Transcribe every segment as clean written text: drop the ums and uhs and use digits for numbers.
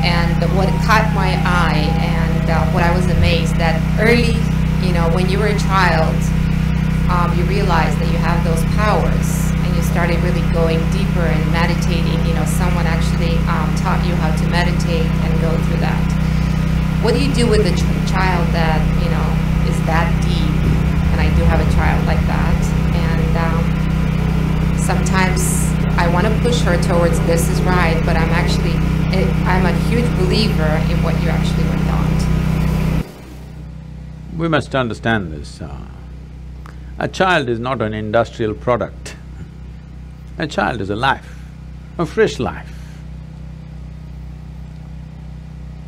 And what caught my eye and what I was amazed that early, when you were a child, you realized that you have those powers, and you started really going deeper and meditating. Someone actually taught you how to meditate and go through that. What do you do with a child that, is that deep? And I do have a child like that. And sometimes I want to push her towards this is right, but I'm a huge believer in what you actually went on. We must understand this. A child is not an industrial product. A child is a life, a fresh life.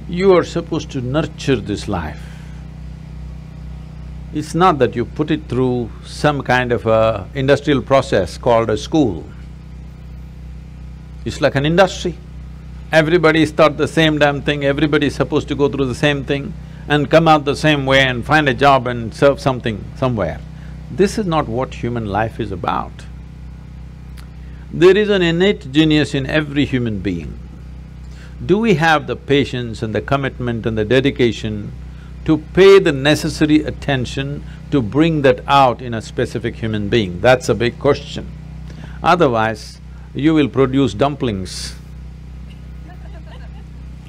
You are supposed to nurture this life. It's not that you put it through some kind of a industrial process called a school. It's like an industry. Everybody's taught the same damn thing, everybody's supposed to go through the same thing and come out the same way and find a job and serve something somewhere. This is not what human life is about. There is an innate genius in every human being. Do we have the patience and the commitment and the dedication to pay the necessary attention to bring that out in a specific human being? That's a big question. Otherwise, you will produce dumplings,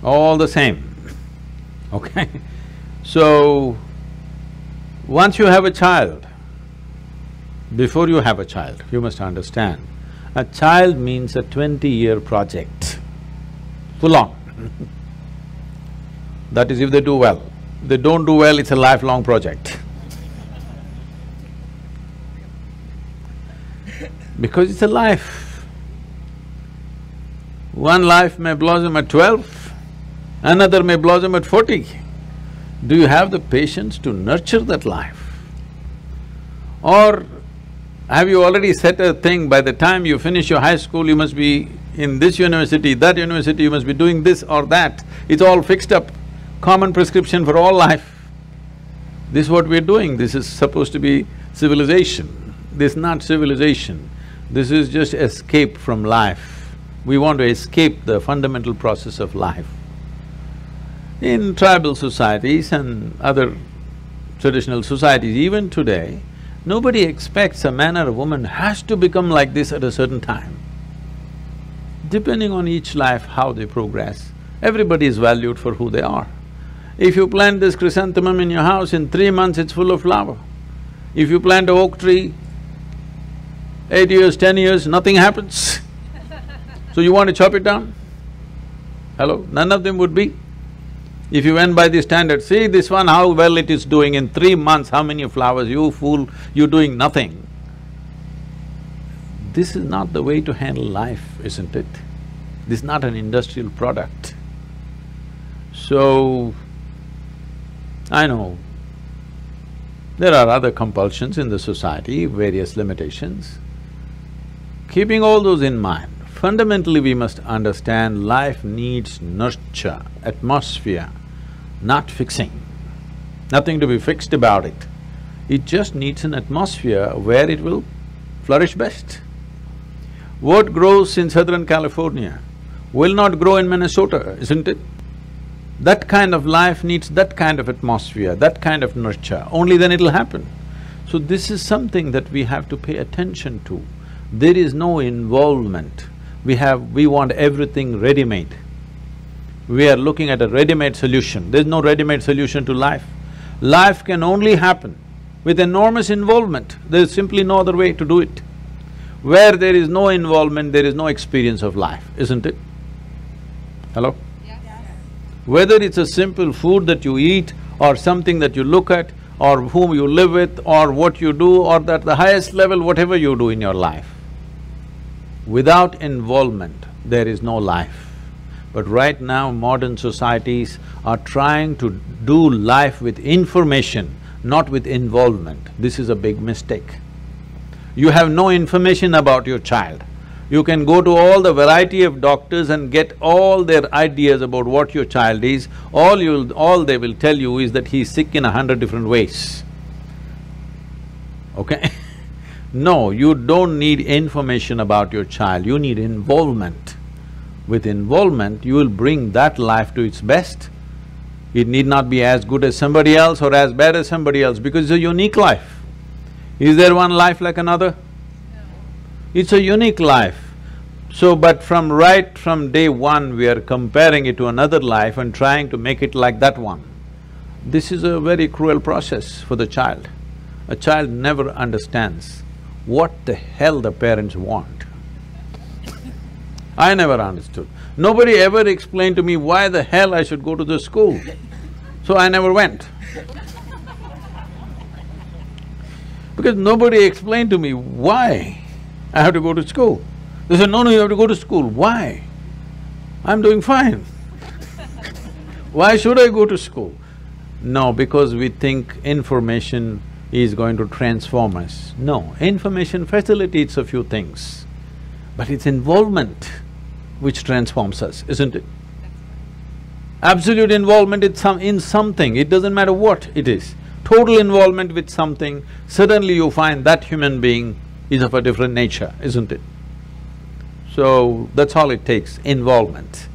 all the same, okay? So, once you have a child, before you have a child, you must understand, a child means a 20-year project, full on. That is if they do well. If they don't do well, it's a lifelong project. Because it's a life. One life may blossom at 12, another may blossom at 40. Do you have the patience to nurture that life? Or have you already set a thing, by the time you finish your high school, you must be in this university, that university, you must be doing this or that. It's all fixed up, common prescription for all life. This is what we're doing, this is supposed to be civilization. This is not civilization, this is just escape from life. We want to escape the fundamental process of life. In tribal societies and other traditional societies, even today, nobody expects a man or a woman has to become like this at a certain time. Depending on each life, how they progress, everybody is valued for who they are. If you plant this chrysanthemum in your house, in 3 months it's full of flower. If you plant an oak tree, 8 years, 10 years, nothing happens. So you want to chop it down? Hello? None of them would be. If you went by the standard, see this one how well it is doing, in 3 months how many flowers, you fool, you're doing nothing. This is not the way to handle life, isn't it? This is not an industrial product. So, I know there are other compulsions in the society, various limitations. Keeping all those in mind, fundamentally we must understand life needs nurture, atmosphere, not fixing. Nothing to be fixed about it. It just needs an atmosphere where it will flourish best. What grows in Southern California will not grow in Minnesota, isn't it? That kind of life needs that kind of atmosphere, that kind of nurture, only then it'll happen. So this is something that we have to pay attention to. There is no involvement. We want everything ready-made. We are looking at a ready-made solution. There's no ready-made solution to life. Life can only happen with enormous involvement. There's simply no other way to do it. Where there is no involvement, there is no experience of life, isn't it? Hello? Yes. Whether it's a simple food that you eat or something that you look at or whom you live with or what you do or at the highest level, whatever you do in your life, without involvement, there is no life. But right now, modern societies are trying to do life with information, not with involvement. This is a big mistake. You have no information about your child. You can go to all the variety of doctors and get all their ideas about what your child is. All they will tell you is that he's sick in 100 different ways. Okay? No, you don't need information about your child, you need involvement. With involvement, you will bring that life to its best. It need not be as good as somebody else or as bad as somebody else because it's a unique life. Is there one life like another? No. It's a unique life. So, but right from day one, we are comparing it to another life and trying to make it like that one. This is a very cruel process for the child. A child never understands what the hell the parents want. I never understood. Nobody ever explained to me why the hell I should go to the school, so I never went. Because nobody explained to me why I have to go to school. They said, no, you have to go to school. Why? I'm doing fine. Why should I go to school? No, because we think information is going to transform us. No, information facilitates a few things, but it's involvement which transforms us, isn't it? Absolute involvement in something, it doesn't matter what it is. Total involvement with something, suddenly you find that human being is of a different nature, isn't it? So, that's all it takes, involvement.